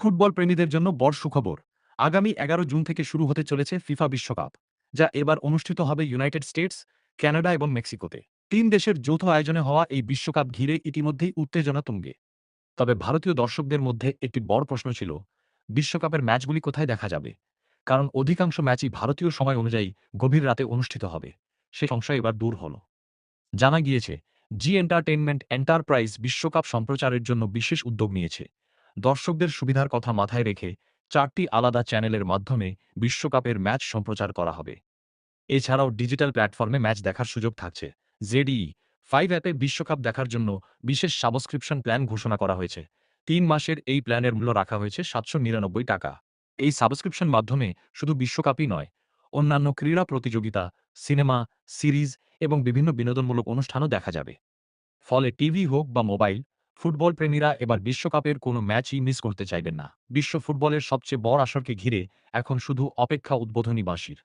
Football প্রেমীদের জন্য বড় সুখবর। আগামী ১১ জুন থেকে শুরু হতে চলেছে ফিফা বিশ্বকাপ, যা এবার অনুষ্ঠিত হবে ইউনাইটেড স্টেটস, কানাডা এবং মেক্সিকোতে। ৩ দেশের যৌথ আয়োজনে হওয়া এই বিশ্বকাপ ঘিরে ইতিমধ্যেই উত্তেজনা তুঙ্গে। তবে ভারতীয় দর্শকদের মধ্যে একটি বড় প্রশ্ন ছিল, বিশ্বকাপের ম্যাচগুলি কোথায় দেখা যাবে? কারণ অধিকাংশ ম্যাচই ভারতীয় সময় অনুযায়ী গভীর রাতে অনুষ্ঠিত হবে। সে সংশয় এবার দূর হল। জানা গিয়েছে, জি এন্টারটেইনমেন্ট এন্টারপ্রাইজ বিশ্বকাপ সম্প্রচারের জন্য বিশেষ উদ্যোগ নিয়েছে। দর্শকদের সুবিধার কথা মাথায় রেখে ৪টি আলাদা চ্যানেলের মাধ্যমে বিশ্বকাপের ম্যাচ সম্প্রচার করা হবে। এছাড়াও ডিজিটাল প্ল্যাটফর্মে ম্যাচ দেখার সুযোগ থাকছে। ZE5 অ্যাপে বিশ্বকাপ দেখার জন্য বিশেষ সাবস্ক্রিপশন প্ল্যান ঘোষণা করা হয়েছে। ৩ মাসের এই প্ল্যানের মূল্য রাখা হয়েছে ৳৭৯৯। এই সাবস্ক্রিপশন মাধ্যমে শুধু বিশ্বকাপই নয়, অন্যান্য ক্রীড়া প্রতিযোগিতা, সিনেমা, সিরিজ এবং বিভিন্ন বিনোদনমূলক অনুষ্ঠানও দেখা যাবে। ফলে টিভি হোক বা মোবাইল, ফুটবল প্রেমীরা এবার বিশ্বকাপের কোনো ম্যাচই মিস করতে চাইবেন না। বিশ্ব ফুটবলের সবচেয়ে বড় আসরকে ঘিরে এখন শুধু অপেক্ষা উদ্বোধনী বাঁশির।